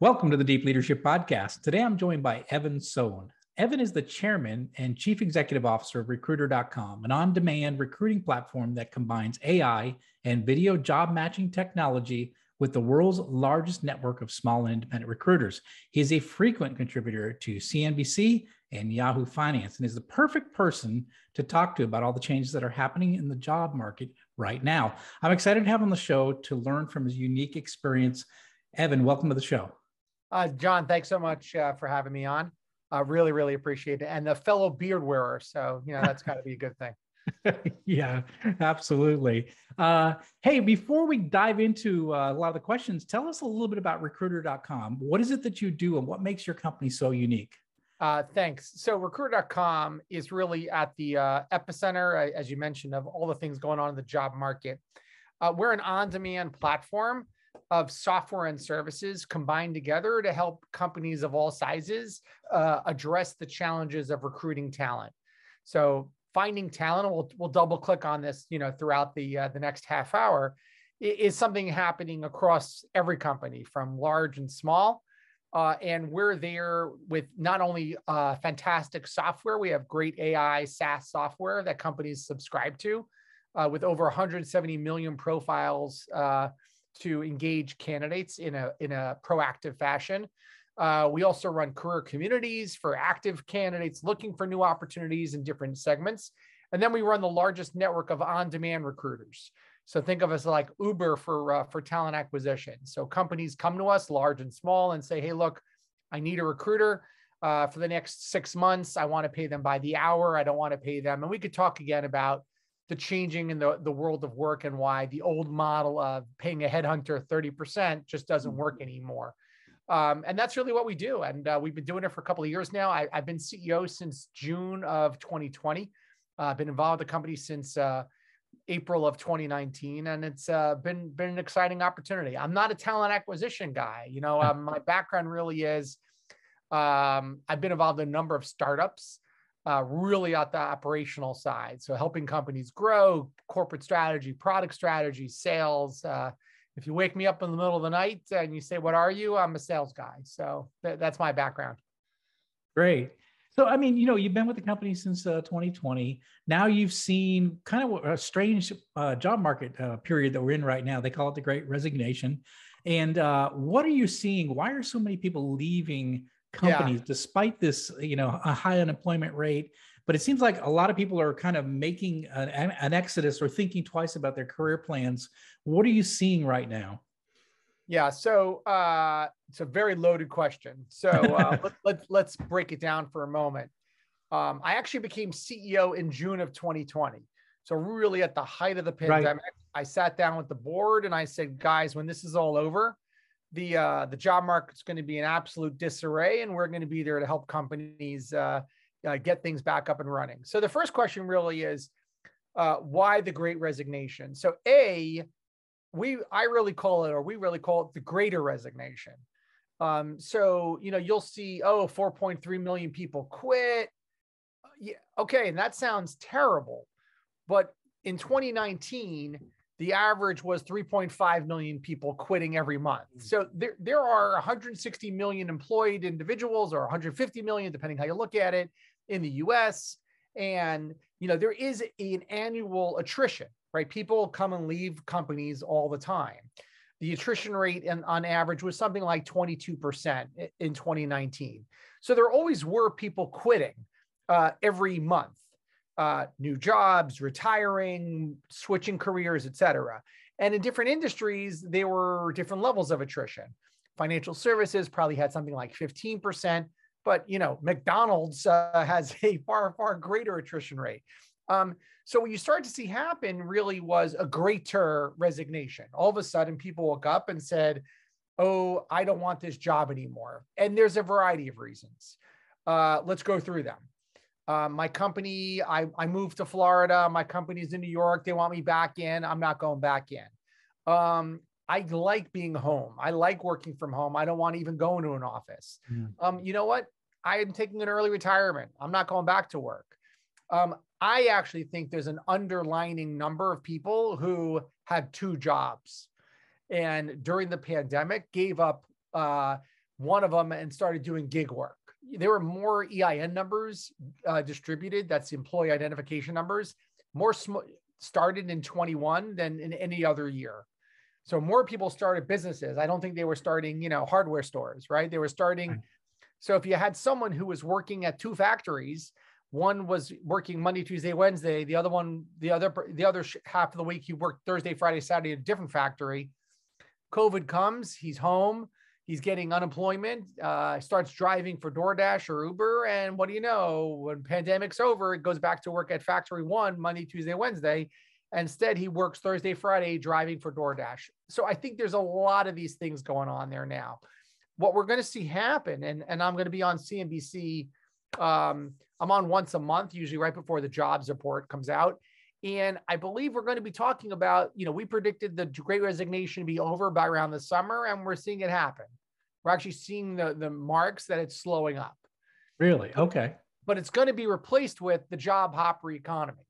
Welcome to the Deep Leadership Podcast. Today I'm joined by Evan Sohn. Evan is the chairman and chief executive officer of Recruiter.com, an on-demand recruiting platform that combines AI and video job matching technology with the world's largest network of small and independent recruiters. He is a frequent contributor to CNBC and Yahoo Finance and is the perfect person to talk to about all the changes that are happening in the job market right now. I'm excited to have him on the show to learn from his unique experience. Evan, welcome to the show. John, thanks so much for having me on. Really appreciate it. And the fellow beard wearer. So, that's got to be a good thing. Yeah, absolutely. Hey, before we dive into a lot of the questions, tell us a little bit about Recruiter.com. What is it that you do and what makes your company so unique? Thanks. So Recruiter.com is really at the epicenter, as you mentioned, of all the things going on in the job market. We're an on-demand platform of software and services combined together to help companies of all sizes address the challenges of recruiting talent. So finding talent, we'll double click on this, throughout the next half hour, is something happening across every company from large and small. And we're there with not only fantastic software, we have great AI SaaS software that companies subscribe to with over 170 million profiles to engage candidates in a proactive fashion. We also run career communities for active candidates looking for new opportunities in different segments. And then we run the largest network of on-demand recruiters. So think of us like Uber for talent acquisition. So companies come to us, large and small, and say, hey, look, I need a recruiter for the next 6 months. I want to pay them by the hour. I don't want to pay them. And we could talk again about the changing in the world of work and why the old model of paying a headhunter 30% just doesn't work anymore. And that's really what we do. And we've been doing it for a couple of years now. I've been CEO since June of 2020. I've been involved with the company since April of 2019. And it's been an exciting opportunity. I'm not a talent acquisition guy. My background really is, I've been involved in a number of startups. Really at the operational side. So helping companies grow, corporate strategy, product strategy, sales. If you wake me up in the middle of the night and you say, what are you? I'm a sales guy. So that's my background. Great. So, you've been with the company since 2020. Now you've seen kind of a strange job market period that we're in right now. They call it the Great Resignation. And what are you seeing? Why are so many people leaving companies despite this, a high unemployment rate? But it seems like a lot of people are kind of making an exodus or thinking twice about their career plans. What are you seeing right now? Yeah, so it's a very loaded question. So let's break it down for a moment. I actually became CEO in June of 2020. So really at the height of the pandemic, right. I sat down with the board and I said, guys, when this is all over, the job market's going to be in absolute disarray, and we're going to be there to help companies get things back up and running. So the first question really is, why the Great Resignation? So we really call it the Greater Resignation. So you'll see, 4.3 million people quit. Yeah, okay, and that sounds terrible, but in 2019. The average was 3.5 million people quitting every month. So there are 160 million employed individuals, or 150 million, depending how you look at it, in the US. And, there is an annual attrition, right? People come and leave companies all the time. The attrition rate on average was something like 22% in 2019. So there always were people quitting every month. New jobs, retiring, switching careers, et cetera. And in different industries, there were different levels of attrition. Financial services probably had something like 15%, but McDonald's has a far greater attrition rate. So what you start to see happen really was a greater resignation. All of a sudden, people woke up and said, oh, I don't want this job anymore. And there's a variety of reasons. Let's go through them. My company, I moved to Florida. My company's in New York. They want me back in. I'm not going back in. I like being home. I like working from home. I don't want to even go into an office. You know what? I am taking an early retirement. I'm not going back to work. I actually think there's an underlining number of people who had two jobs and during the pandemic gave up one of them and started doing gig work. There were more EIN numbers distributed. That's the employee identification numbers. More started in 21 than in any other year. So more people started businesses. I don't think they were starting, hardware stores, right? They were starting. Right. So if you had someone who was working at two factories, one was working Monday, Tuesday, Wednesday. The other half of the week, he worked Thursday, Friday, Saturday at a different factory. COVID comes, he's home. He's getting unemployment, starts driving for DoorDash or Uber. And what do you know? When pandemic's over, it goes back to work at factory one, Monday, Tuesday, Wednesday. Instead, he works Thursday, Friday, driving for DoorDash. So I think there's a lot of these things going on there now. What we're going to see happen, and I'm going to be on CNBC. I'm on once a month, usually right before the jobs report comes out. And I believe we're going to be talking about, we predicted the Great Resignation to be over by around the summer, and we're seeing it happen. We're actually seeing the marks that it's slowing up. Really? Okay. But it's going to be replaced with the job hopper economy.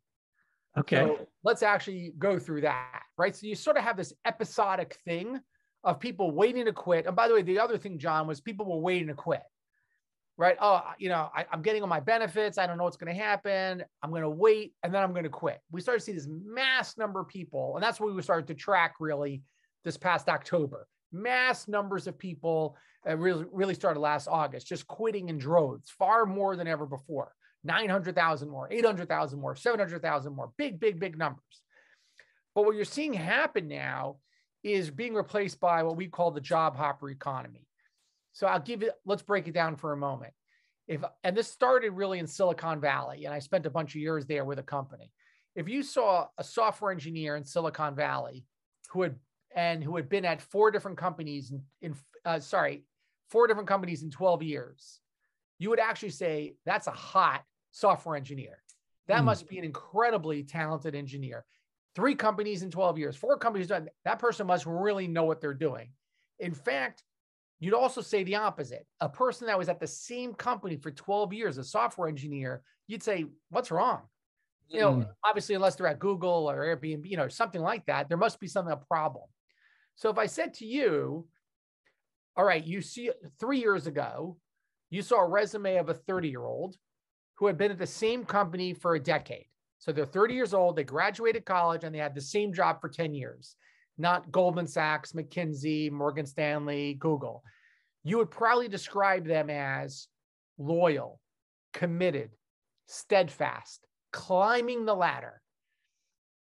Okay. So let's actually go through that, right? So you sort of have this episodic thing of people waiting to quit. And by the way, the other thing, John, was people were waiting to quit. Right? Oh, I'm getting all my benefits. I don't know what's going to happen. I'm going to wait, and then I'm going to quit. We started to see this mass number of people, and that's what we started to track really this past October. Mass numbers of people really started last August, just quitting in droves, far more than ever before. 900,000 more, 800,000 more, 700,000 more, big numbers. But what you're seeing happen now is being replaced by what we call the job hopper economy. So let's break it down for a moment. And this started really in Silicon Valley, and I spent a bunch of years there with a company. If you saw a software engineer in Silicon Valley who had been at four different companies in 12 years, you would actually say that's a hot software engineer. That must be an incredibly talented engineer. 3 companies in 12 years, 4 companies, that person must really know what they're doing. In fact, you'd also say the opposite. A person that was at the same company for 12 years, a software engineer, you'd say, what's wrong? Obviously, unless they're at Google or Airbnb, something like that, there must be a problem. So if I said to you, all right, you see 3 years ago, you saw a resume of a 30-year-old who had been at the same company for a decade. So they're 30 years old, they graduated college, and they had the same job for 10 years. Not Goldman Sachs, McKinsey, Morgan Stanley, Google. You would probably describe them as loyal, committed, steadfast, climbing the ladder.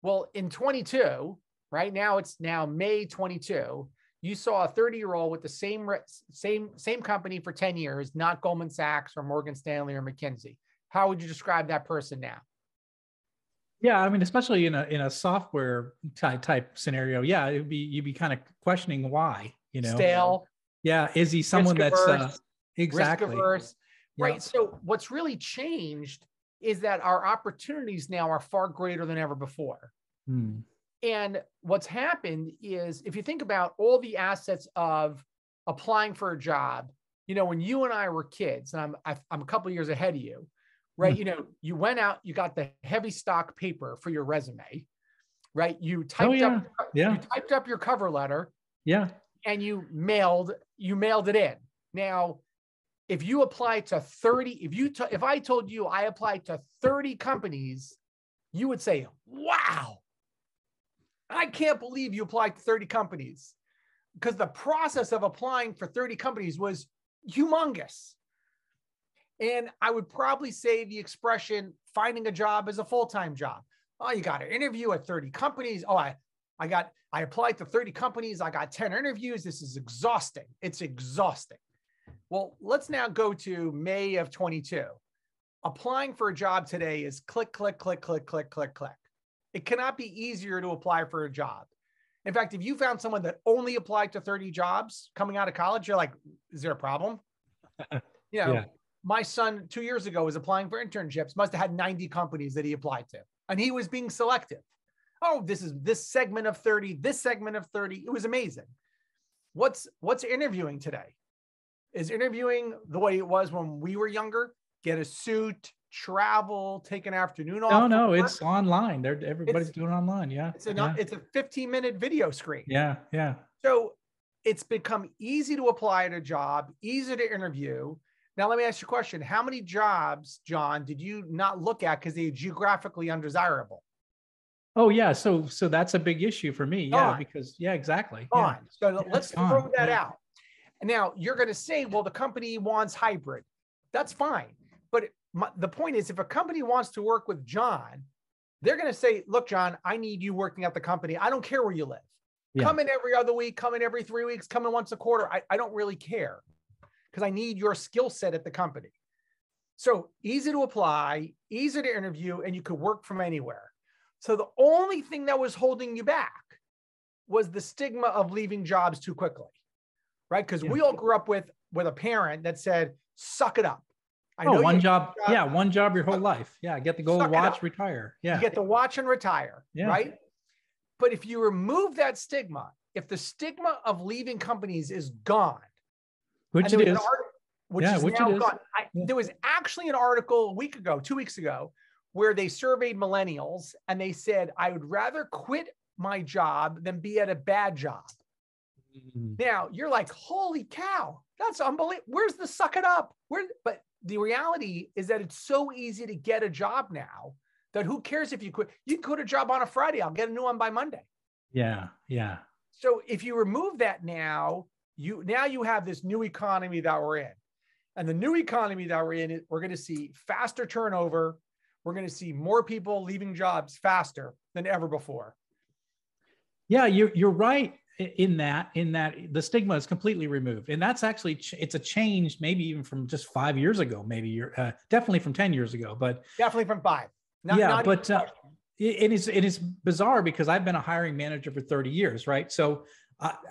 Well, in 22, right now, it's now May 22, you saw a 30-year-old with the same company for 10 years, not Goldman Sachs or Morgan Stanley or McKinsey. How would you describe that person now? Yeah, I mean, especially in a software type scenario, yeah, you'd be kind of questioning why, Stale. Yeah, is he someone that's exactly risk averse, right? So what's really changed is that our opportunities now are far greater than ever before. And what's happened is, if you think about all the assets of applying for a job, when you and I were kids, and I'm a couple of years ahead of you, right? You went out, you got the heavy stock paper for your resume, right? You typed up your cover letter, and you mailed it in. Now, if you apply to 30, if I told you I applied to 30 companies, you would say, wow, I can't believe you applied to 30 companies, because the process of applying for 30 companies was humongous. And I would probably say the expression, finding a job is a full-time job. Oh, you got an interview at 30 companies. Oh, I applied to 30 companies. I got 10 interviews. This is exhausting. It's exhausting. Well, let's now go to May of 22. Applying for a job today is click, click, click, click, click, click, click. It cannot be easier to apply for a job. In fact, if you found someone that only applied to 30 jobs coming out of college, you're like, is there a problem? My son 2 years ago was applying for internships, must have had 90 companies that he applied to, and he was being selective. Oh, this is this segment of 30, this segment of 30. It was amazing. What's interviewing today? Is interviewing the way it was when we were younger? Get a suit, travel, take an afternoon off. No, it's online. Everybody's doing online. Yeah. It's a 15-minute video screen. Yeah. So it's become easy to apply at a job, easy to interview. Now, let me ask you a question. How many jobs, John, did you not look at because they're geographically undesirable? Oh yeah. So that's a big issue for me. Yeah. Gone. Because exactly. Gone. Yeah. So Yeah, let's it's gone. throw that Yeah. out. Now, you're going to say, well, the company wants hybrid. That's fine. But the point is, if a company wants to work with John, they're going to say, look, John, I need you working at the company. I don't care where you live. Yeah. Come in every other week, come in every 3 weeks, come in once a quarter. I don't really care because I need your skill set at the company. So easy to apply, easy to interview, and you could work from anywhere. So the only thing that was holding you back was the stigma of leaving jobs too quickly, right? Because we all grew up with a parent that said, suck it up. I know one job. Yeah. One job your whole life. Yeah. Get the gold watch, retire. Yeah. You get the watch and retire, right? But if you remove that stigma, if the stigma of leaving companies is gone, which it is, now gone. There was actually an article a week ago, 2 weeks ago, where they surveyed millennials and they said, I would rather quit my job than be at a bad job. Mm-hmm. Now you're like, holy cow, that's unbelievable. Where's the suck it up? But the reality is that it's so easy to get a job now that who cares if you quit? You can quit a job on a Friday. I'll get a new one by Monday. Yeah. Yeah. So if you remove that now you have this new economy that we're in. And the new economy that we're in, we're going to see faster turnover. We're going to see more people leaving jobs faster than ever before. Yeah, you're right in that the stigma is completely removed. And that's actually, it's a change, maybe even from just 5 years ago, maybe you're definitely from 10 years ago, but definitely from 5. It is bizarre because I've been a hiring manager for 30 years, right? So,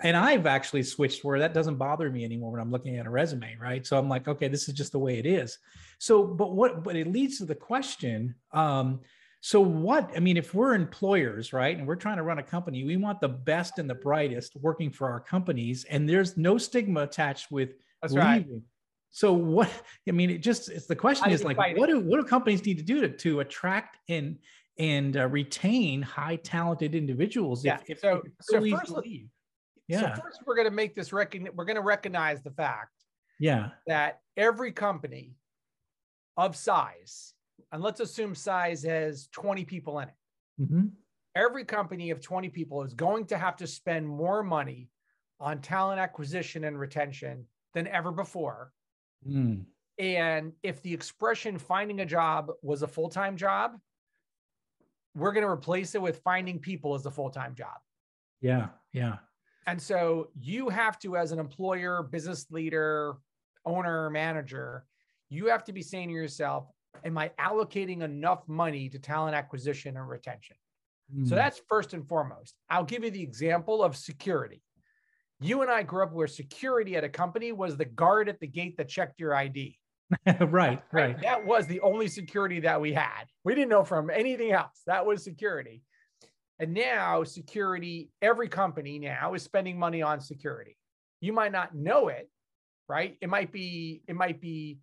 and I've actually switched where that doesn't bother me anymore when I'm looking at a resume, right? So I'm like, okay, this is just the way it is. So, but it leads to the question. So what, I mean, if we're employers, right, and we're trying to run a company, we want the best and the brightest working for our companies, and there's no stigma attached with leaving. Right. So what, I mean, it's the question is like, what do companies need to do to attract and retain high talented individuals? Yeah. So first we're going to make this we're going to recognize the fact that every company of size, and let's assume size has 20 people in it. Mm-hmm. Every company of 20 people is going to have to spend more money on talent acquisition and retention than ever before. Mm. And if the expression finding a job was a full-time job, we're going to replace it with finding people as a full-time job. Yeah. Yeah. And so you have to, as an employer, business leader, owner, manager, you have to be saying to yourself, am I allocating enough money to talent acquisition and retention? Mm. So that's first and foremost. I'll give you the example of security. You and I grew up where security at a company was the guard at the gate that checked your ID. Right. That was the only security that we had. We didn't know from anything else. That was security. And now security, every company now is spending money on security. You might not know it, right? It might be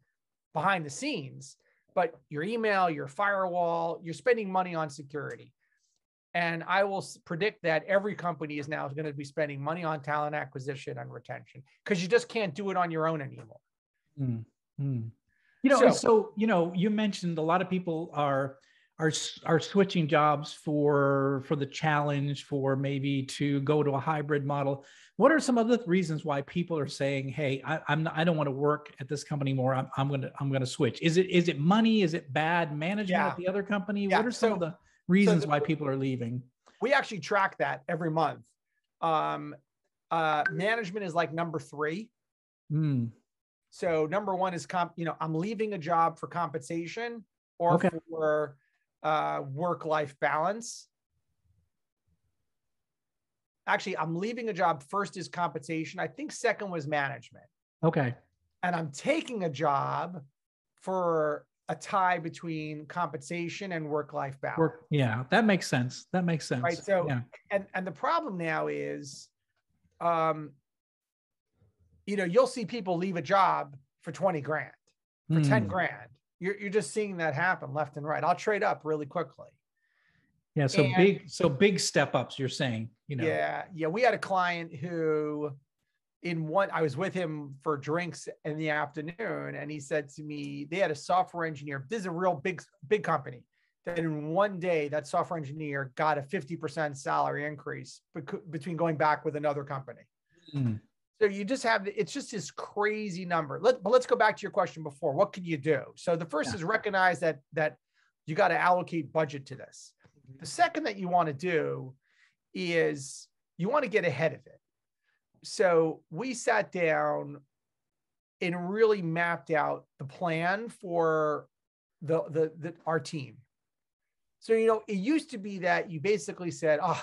behind the scenes, but your email, your firewall, you're spending money on security. And I will predict that every company is now going to be spending money on talent acquisition and retention because you just can't do it on your own anymore. Mm-hmm. You mentioned a lot of people are switching jobs for the challenge, for maybe to go to a hybrid model. What are some other reasons why people are saying, "Hey, I don't want to work at this company anymore. I'm going to switch." Is it money? Is it bad management at the other company? Yeah. What are some of the reasons why people are leaving? We actually track that every month. Management is like number 3. Mm. So number 1 is I'm leaving a job for compensation or for work-life balance. Actually, I'm leaving a job. First is compensation. I think second was management. Okay. And I'm taking a job for a tie between compensation and work-life balance. Yeah, that makes sense. Right. So, and the problem now is, you'll see people leave a job for 20 grand, for 10 grand. You're just seeing that happen left and right. I'll trade up really quickly. Yeah. So big step ups, you're saying, Yeah. We had a client who I was with him for drinks in the afternoon, and he said to me, they had a software engineer. This is a real big company. That in one day, that software engineer got a 50% salary increase between going back with another company. Mm. So you just have, it's just this crazy number. But let's go back to your question before. What can you do? So the first is recognize that you got to allocate budget to this. The second that you want to do is you want to get ahead of it. So we sat down and really mapped out the plan for our team. So, it used to be that you basically said, oh,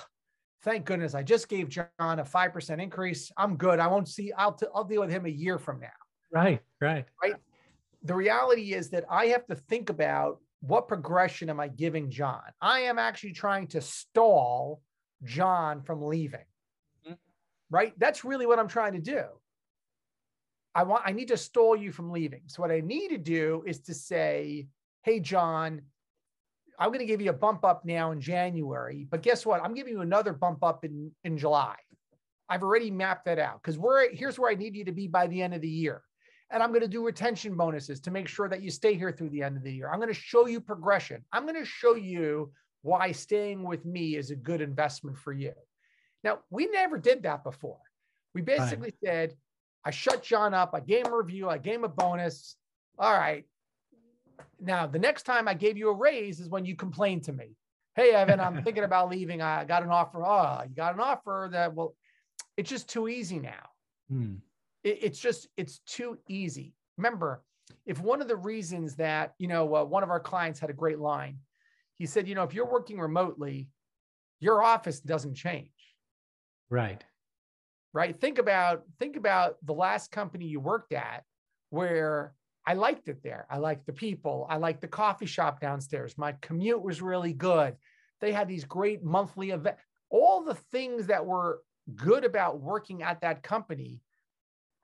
thank goodness, I just gave John a 5% increase. I'm good. I'll deal with him a year from now. Right. The reality is that I have to think about what progression am I giving John? I am actually trying to stall John from leaving. Mm-hmm. Right? That's really what I'm trying to do. I need to stall you from leaving. So what I need to do is to say, hey, John, I'm going to give you a bump up now in January, but guess what? I'm giving you another bump up in July. I've already mapped that out because here's where I need you to be by the end of the year. And I'm going to do retention bonuses to make sure that you stay here through the end of the year. I'm going to show you progression. I'm going to show you why staying with me is a good investment for you. Now, we never did that before. We basically said, I shut John up. I gave him a review. I gave him a bonus. All right. Now, the next time I gave you a raise is when you complained to me. Hey, Evan, I'm thinking about leaving. I got an offer. Oh, you got an offer it's just too easy now. Hmm. It's too easy. Remember, if one of the reasons that, one of our clients had a great line, he said, if you're working remotely, your office doesn't change. Right. Think about the last company you worked at where I liked it there. I liked the people. I liked the coffee shop downstairs. My commute was really good. They had these great monthly events. All the things that were good about working at that company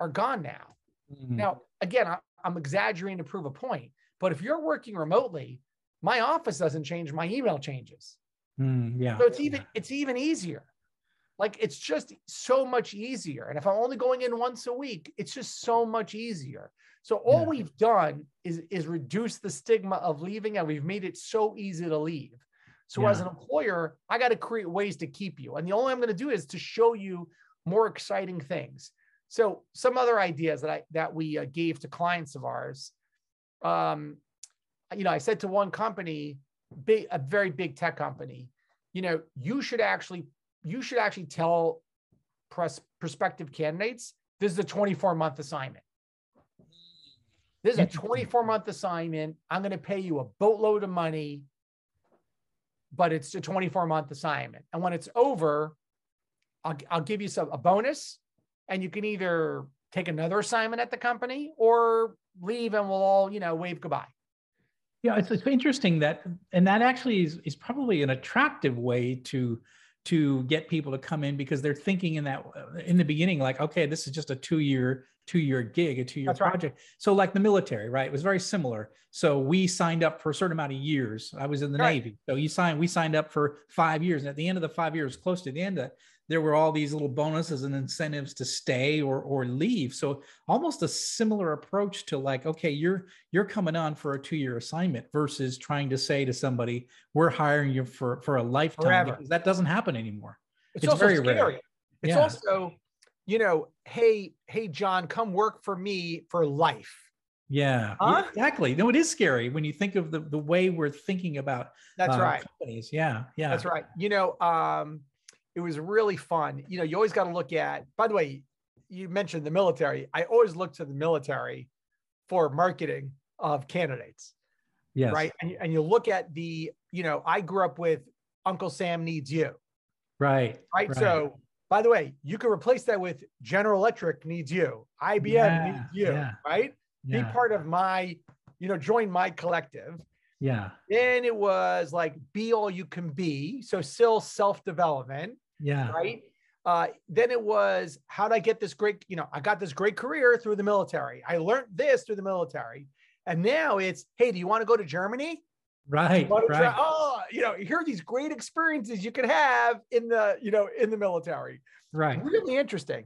are gone now. Mm-hmm. Now, again, I'm exaggerating to prove a point, but if you're working remotely, my office doesn't change, my email changes. Yeah. So it's even easier. It's just so much easier. And if I'm only going in once a week, it's just so much easier. So all we've done is reduce the stigma of leaving, and we've made it so easy to leave. So as an employer, I got to create ways to keep you. And the only I'm going to do is to show you more exciting things. So some other ideas that we gave to clients of ours, I said to one company, a very big tech company, you should actually tell prospective candidates, this is a 24-month assignment. This is a 24-month assignment. I'm going to pay you a boatload of money, but it's a 24-month assignment. And when it's over, I'll give you a bonus, and you can either take another assignment at the company or leave, and we'll all, wave goodbye. Yeah, it's interesting that actually is probably an attractive way to get people to come in, because they're thinking in the beginning, like, okay, this is just a two-year gig, a two-year project. Right. So like the military, right? It was very similar. So we signed up for a certain amount of years. I was in the Navy. So we signed up for 5 years. And at the end of the 5 years, close to the end of it, there were all these little bonuses and incentives to stay or leave. So almost a similar approach to like, okay, you're coming on for a 2-year assignment versus trying to say to somebody, we're hiring you for a lifetime. Forever. Because that doesn't happen anymore. It's also very scary. Rare. It's also, hey, John, come work for me for life. Yeah, exactly. No, it is scary when you think of the way we're thinking about companies. Yeah. That's right. It was really fun. You always got to look at, by the way, you mentioned the military. I always look to the military for marketing of candidates. Yes. Right. And you look at I grew up with Uncle Sam needs you. Right. So, by the way, you can replace that with General Electric needs you. IBM needs you. Right. Yeah. Be part of my, join my collective. Yeah. Then it was like, be all you can be. So still self-development. Yeah. Right. Then it was, how did I get this great, I got this great career through the military. I learned this through the military. And now it's, hey, do you want to go to Germany? Right. Here are these great experiences you could have in the military. Right. Really interesting.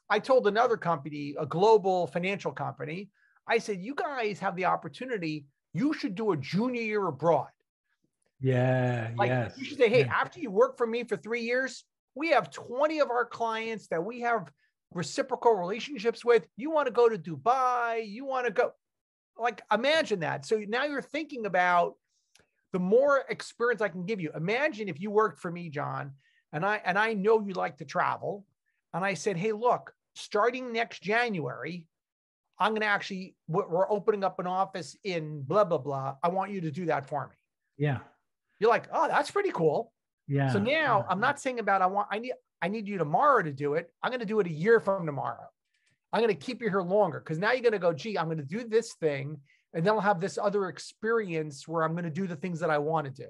I told another company, a global financial company, I said, you guys have the opportunity. You should do a junior year abroad. Yeah. Like Yes. you should say, hey, Yeah. after you work for me for 3 years, we have 20 of our clients that we have reciprocal relationships with. You want to go to Dubai, you want to go, like, imagine that. So now you're thinking about the more experience I can give you. Imagine if you worked for me, John, and I know you like to travel. And I said, hey, look, starting next January, I'm going to actually, we're opening up an office in blah, blah, blah. I want you to do that for me. Yeah. You're like, oh, that's pretty cool. Yeah. So now I'm not saying about, I need you tomorrow to do it. I'm going to do it a year from tomorrow. I'm going to keep you here longer because now you're going to go, gee, I'm going to do this thing. And then I'll have this other experience where I'm going to do the things that I want to do.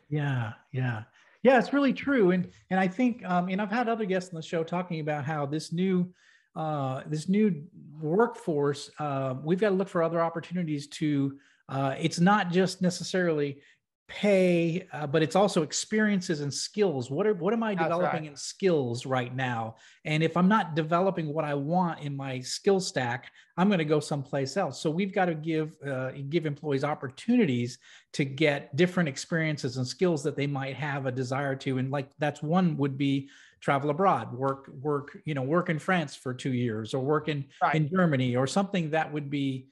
Yeah. Yeah. Yeah. It's really true. And I think, and I've had other guests on the show talking about how this new workforce, we've got to look for other opportunities to, it's not just necessarily pay, but it's also experiences and skills. What am I developing in skills right now? And if I'm not developing what I want in my skill stack, I'm going to go someplace else. So we've got to give employees opportunities to get different experiences and skills that they might have a desire to. And like, that's one would be travel abroad, work in France for 2 years, or work in Germany, or something that would be,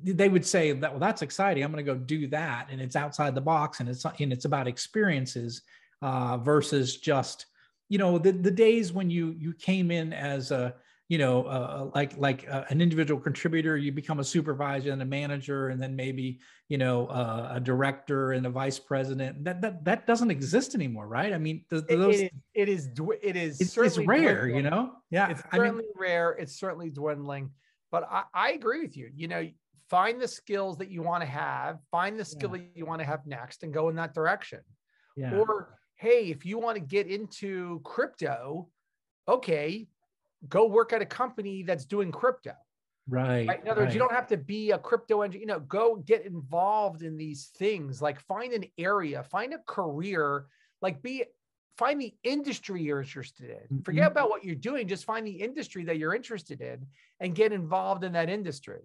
they would say that, well, that's exciting. I'm going to go do that. And it's outside the box, and it's about experiences, versus just, the days when you came in as a, like an individual contributor, you become a supervisor and a manager, and then maybe, a director and a vice president. That doesn't exist anymore, right? I mean, it's rare, dwindling. Yeah, it's certainly rare. It's certainly dwindling. But I agree with you. Find the skills that you want to have, find the skill that you want to have next, and go in that direction. Yeah. Or, hey, if you want to get into crypto, okay, go work at a company that's doing crypto. Right. In other words, you don't have to be a crypto engineer. Go get involved in these things. Like, find an area, find a career, find the industry you're interested in. Forget about what you're doing. Just find the industry that you're interested in and get involved in that industry.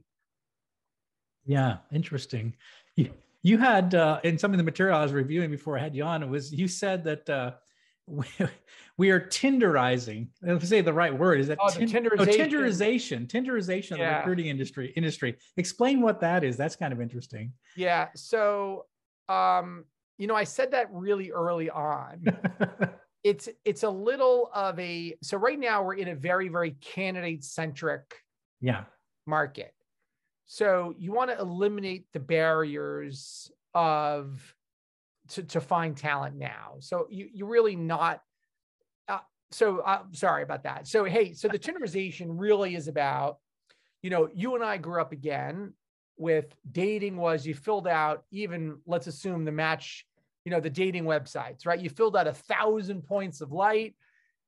Yeah. Interesting. You had, in some of the material I was reviewing before I had you on, you said that, we are Tinderizing. Let's say the right word. Is that Tinderization of the recruiting industry. Explain what that is. That's kind of interesting. Yeah. So, I said that really early on. It's a little of so right now we're in a very, very candidate centric market. So you want to eliminate the barriers to find talent now. So you really not, sorry about that. So, hey, so the Tinderization really is about, you and I grew up again with dating. Was you filled out, even, let's assume the match, the dating websites, right? You filled out 1,000 points of light,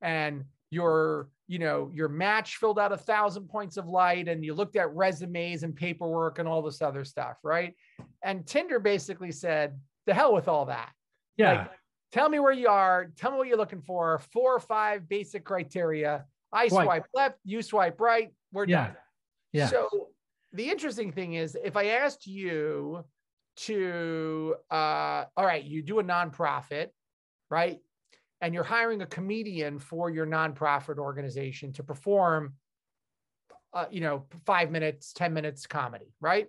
and your match filled out 1,000 points of light, and you looked at resumes and paperwork and all this other stuff, right? And Tinder basically said, the hell with all that. Yeah. Like, tell me where you are. Tell me what you're looking for. 4 or 5 basic criteria. I swipe left, you swipe right. We're done. Yeah. So the interesting thing is, if I asked you to, all right, you do a nonprofit, right? And you're hiring a comedian for your nonprofit organization to perform, 5 minutes, 10 minutes comedy, right?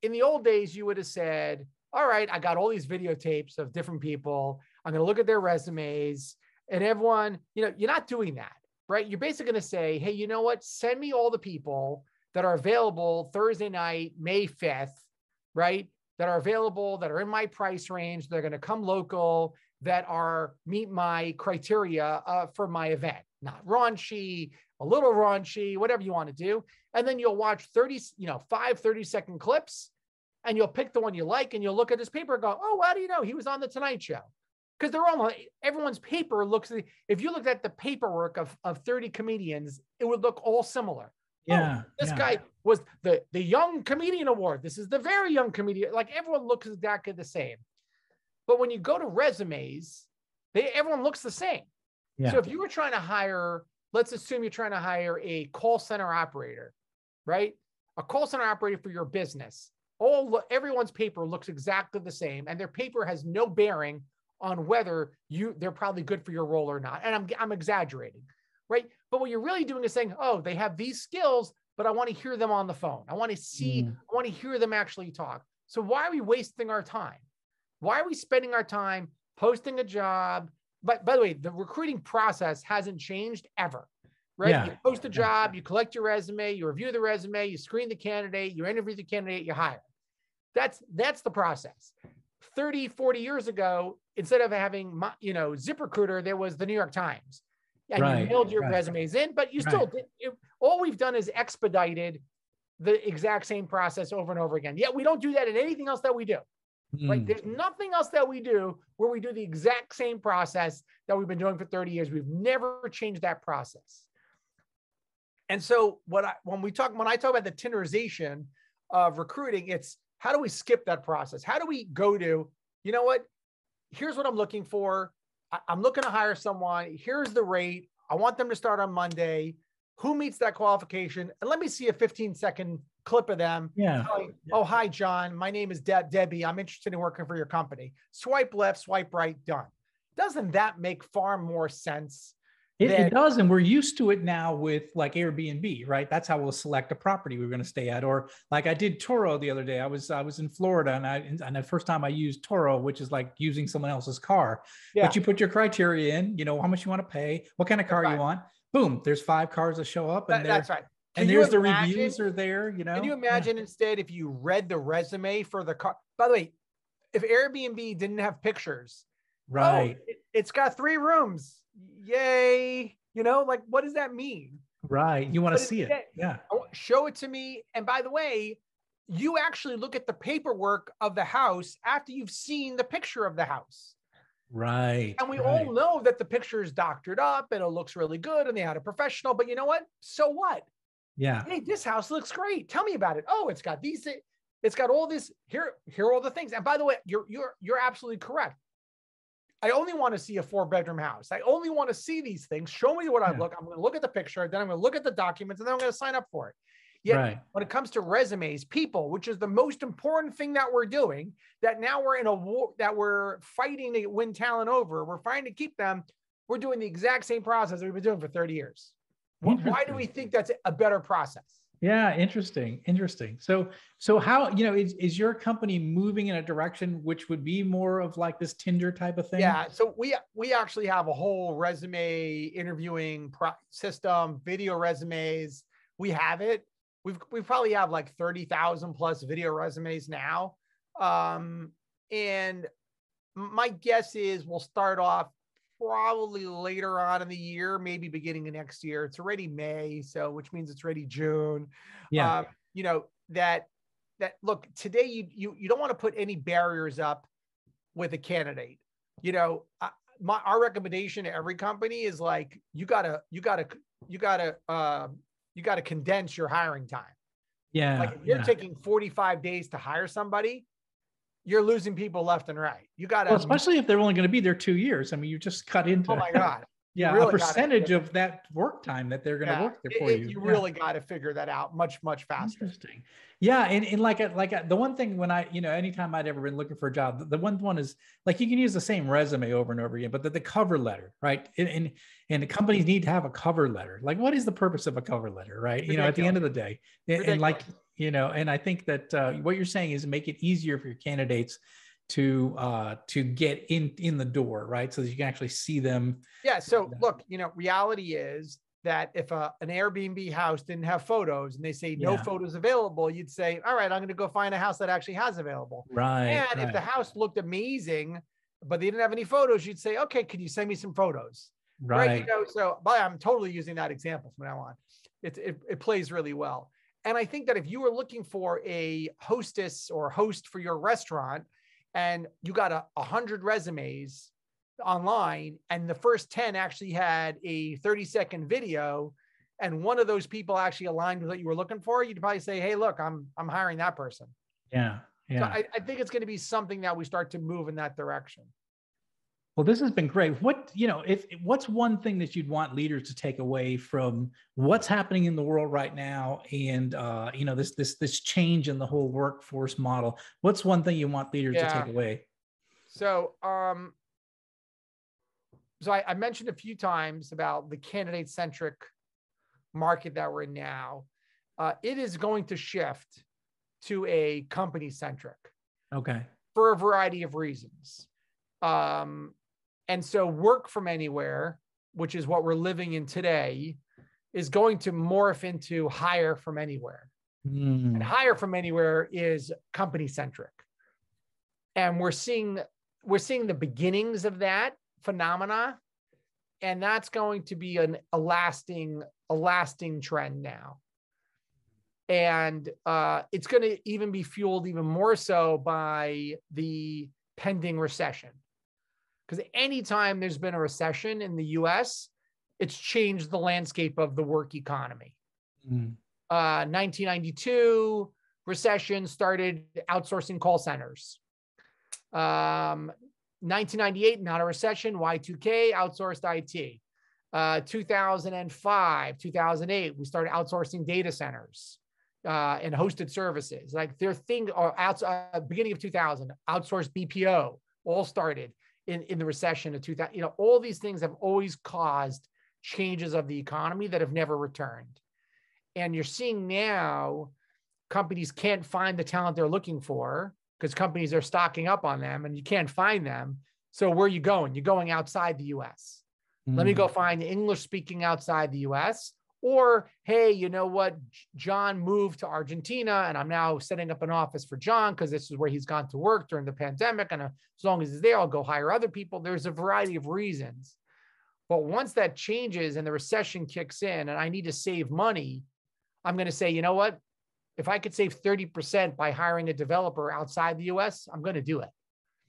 In the old days, you would have said, all right, I got all these videotapes of different people. I'm going to look at their resumes, and everyone, you're not doing that, right? You're basically going to say, hey, you know what? Send me all the people that are available Thursday night, May 5th, right? That are available, that are in my price range. They're going to come local, that meet my criteria for my event. Not raunchy, a little raunchy, whatever you want to do. And then you'll watch 30-second clips, and you'll pick the one you like, and you'll look at his paper and go, oh, how do you know he was on the Tonight Show? Because everyone's paper looks, if you looked at the paperwork of 30 comedians, it would look all similar. Yeah. This guy was the Young Comedian Award. This is the very young comedian. Like, everyone looks exactly the same. But when you go to resumes, everyone looks the same. So if you were trying to hire, let's assume you're trying to hire a call center operator, right? A call center operator for your business. Everyone's paper looks exactly the same, and their paper has no bearing on whether they're probably good for your role or not. And I'm exaggerating, right? But what you're really doing is saying, oh, they have these skills, but I want to hear them on the phone. I want to hear them actually talk. So why are we wasting our time? Why are we spending our time posting a job? But by the way, the recruiting process hasn't changed ever, right? Yeah. You post a job, you collect your resume, you review the resume, you screen the candidate, you interview the candidate, you hire. That's the process. 30, 40 years ago, instead of having, ZipRecruiter, there was the New York Times. And you mailed your resumes in, but you still did. All we've done is expedited the exact same process over and over again. Yet we don't do that in anything else that we do. Right? There's nothing else that we do where we do the exact same process that we've been doing for 30 years. We've never changed that process. And so when I talk about the Tinderization of recruiting, it's how do we skip that process? How do we go to, you know what? Here's what I'm looking for. I'm looking to hire someone. Here's the rate. I want them to start on Monday. Who meets that qualification? And let me see a 15-second clip of them. Telling, oh, hi, John. My name is Debbie. I'm interested in working for your company. Swipe left, swipe right, done. Doesn't that make far more sense? It does. And we're used to it now with like Airbnb, right? That's how we'll select a property we're going to stay at. Or like I did Turo the other day. I was in Florida and the first time I used Turo, which is like using someone else's car. But you put your criteria in, how much you want to pay, what kind of car you want. Boom, there's 5 cars that show up and that's right. And there's the reviews are there, Can you imagine instead if you read the resume for the car? By the way, if Airbnb didn't have pictures, right? Oh, it's got 3 rooms. Yay. Like, what does that mean? Right. You want to see it. Yeah. Show it to me. And by the way, you actually look at the paperwork of the house after you've seen the picture of the house. Right. And we all know that the picture is doctored up and it looks really good and they had a professional, but you know what? So what? Yeah. Hey, this house looks great. Tell me about it. Oh, it's got these, it's got all this, here are all the things. And by the way, you're absolutely correct. I only want to see a 4-bedroom house. I only want to see these things. Show me what I look. I'm going to look at the picture. Then I'm going to look at the documents and then I'm going to sign up for it. Yet when it comes to resumes, people, which is the most important thing that we're doing, that now we're in a war that we're fighting to win talent over. We're fighting to keep them. We're doing the exact same process that we've been doing for 30 years. Why do we think that's a better process? Yeah, interesting. So how, is your company moving in a direction which would be more of like this Tinder type of thing? Yeah. So we actually have a whole resume interviewing system, video resumes. We have it. We probably have like 30,000 plus video resumes now. And my guess is we'll start off probably later on in the year, maybe beginning of next year. It's already May, so which means it's already June. Yeah. That look, today you don't want to put any barriers up with a candidate. Our recommendation to every company is like you gotta condense your hiring time. Yeah. Like if you're taking 45 days to hire somebody, you're losing people left and right. You got to, especially if they're only going to be there 2 years. I mean, you just cut into, oh my God. A percentage of that work time that they're going to work there for you. You really got to figure that out much, much faster. Interesting. Yeah. And like the one thing when I, anytime I'd ever been looking for a job, the one is like, you can use the same resume over and over again, but the cover letter, right? And the companies need to have a cover letter. Like, what is the purpose of a cover letter, right? Ridiculous. At the end of the day, and like, and I think that what you're saying is make it easier for your candidates to get in the door, right? So that you can actually see them. Yeah. So look, reality is that if an Airbnb house didn't have photos and they say no photos available, you'd say, all right, I'm going to go find a house that actually has available. Right. And if the house looked amazing, but they didn't have any photos, you'd say, okay, could you send me some photos? Right. So I'm totally using that example from now on. It plays really well. And I think that if you were looking for a hostess or host for your restaurant and you got 100 resumes online and the first 10 actually had a 30-second video and one of those people actually aligned with what you were looking for, you'd probably say, hey, look, I'm hiring that person. Yeah. So I think it's going to be something that we start to move in that direction. Well, this has been great. What's one thing that you'd want leaders to take away from what's happening in the world right now, and this change in the whole workforce model? What's one thing you want leaders to take away? So, I mentioned a few times about the candidate-centric market that we're in now. It is going to shift to a company-centric. Okay. For a variety of reasons. And so work from anywhere, which is what we're living in today, is going to morph into hire from anywhere. And hire from anywhere is company-centric. And we're seeing the beginnings of that phenomena. And that's going to be a lasting trend now. And it's going to even be fueled even more so by the pending recession. Because anytime there's been a recession in the US, it's changed the landscape of the work economy. 1992 recession started outsourcing call centers. 1998, not a recession, Y2K, outsourced IT. 2005, 2008, we started outsourcing data centers. And hosted services, like their thing, or beginning of 2000, outsourced BPO, all started in the recession of 2000. All these things have always caused changes of the economy that have never returned. And you're seeing now companies can't find the talent they're looking for because companies are stocking up on them and you can't find them. So where are you going? You're going outside the US. Let me go find English speaking outside the US. Or, hey, you know what? John moved to Argentina and I'm now setting up an office for John because this is where he's gone to work during the pandemic. And as long as he's there, I'll go hire other people. There's a variety of reasons. But once that changes and the recession kicks in and I need to save money, I'm going to say, you know what? If I could save 30% by hiring a developer outside the US, I'm going to do it.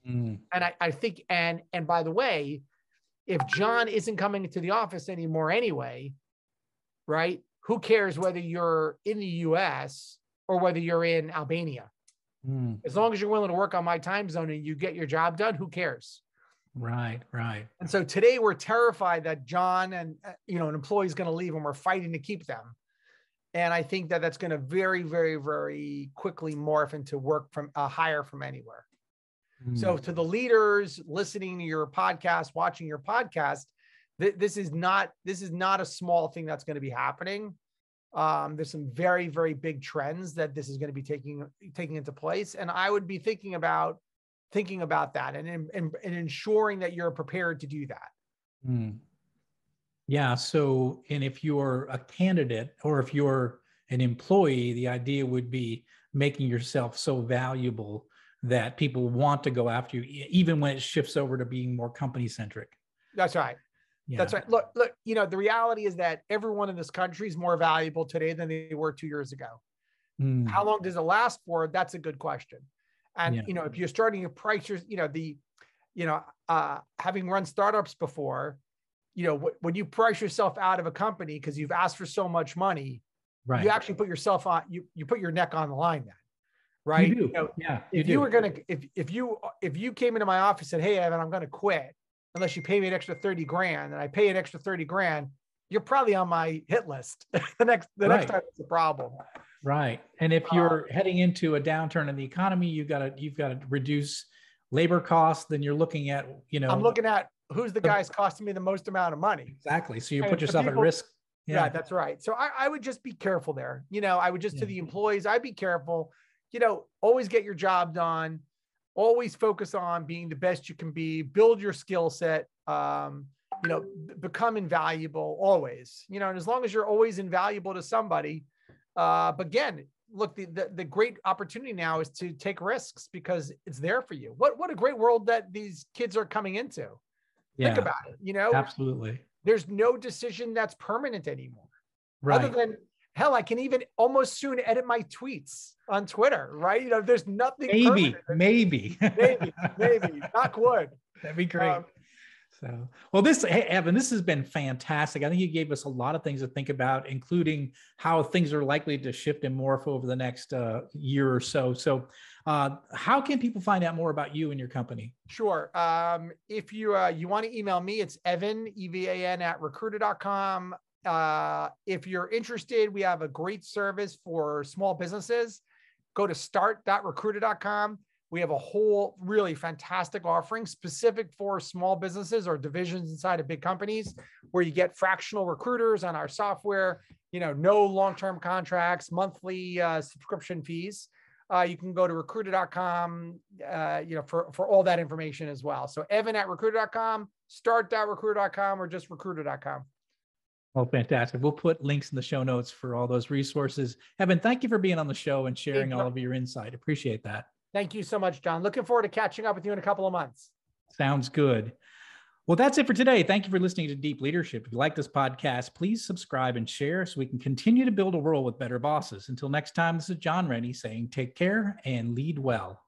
And I think, and by the way, if John isn't coming into the office anymore anyway, right? Who cares whether you're in the US or whether you're in Albania? As long as you're willing to work on my time zone and you get your job done, who cares? Right. And so today we're terrified that John and an employee is going to leave and we're fighting to keep them. And I think that that's going to very, very, very quickly morph into work from hire from anywhere. So to the leaders listening to your podcast, watching your podcast, this is not a small thing that's going to be happening. There's some very, very big trends that this is going to be taking into place. And I would be thinking about that and ensuring that you're prepared to do that. Yeah. So, and if you're a candidate or if you're an employee, the idea would be making yourself so valuable that people want to go after you, even when it shifts over to being more company centric. That's right. Yeah. That's right. Look, the reality is that everyone in this country is more valuable today than they were 2 years ago. How long does it last for? That's a good question. And, if you're starting to price having run startups before, when you price yourself out of a company because you've asked for so much money, you actually put yourself on, you put your neck on the line then. Right. You do. If you came into my office and said, hey, Evan, I'm going to quit unless you pay me an extra 30 grand and I pay an extra 30 grand, you're probably on my hit list. the next time it's a problem. Right. And if you're heading into a downturn in the economy, you've got to reduce labor costs. Then you're looking at, I'm looking at who's the guy's costing me the most amount of money. Exactly. So you put yourself at risk. Yeah, that's right. So I would just be careful there. I would just to the employees, I'd be careful. Always get your job done, always focus on being the best you can be, build your skill set, become invaluable always, and as long as you're always invaluable to somebody. But again, look, the great opportunity now is to take risks because it's there for you. What a great world that these kids are coming into. Think about it, Absolutely. There's no decision that's permanent anymore. Right. Other than, hell, I can even almost soon edit my tweets on Twitter, right? There's nothing. Maybe. Knock wood. That'd be great. So, well, hey, Evan, this has been fantastic. I think you gave us a lot of things to think about, including how things are likely to shift and morph over the next year or so. So, how can people find out more about you and your company? Sure. If you want to email me, it's Evan, EVAN at Recruiter.com. If you're interested, we have a great service for small businesses. Go to start.recruiter.com. We have a whole really fantastic offering specific for small businesses or divisions inside of big companies where you get fractional recruiters on our software, no long-term contracts, monthly subscription fees. You can go to recruiter.com, for all that information as well. So Evan at recruiter.com, start.recruiter.com, or just recruiter.com. Oh, fantastic. We'll put links in the show notes for all those resources. Evan, thank you for being on the show and sharing all of your insight. Appreciate that. Thank you so much, John. Looking forward to catching up with you in a couple of months. Sounds good. Well, that's it for today. Thank you for listening to Deep Leadership. If you like this podcast, please subscribe and share so we can continue to build a world with better bosses. Until next time, this is John Rennie saying take care and lead well.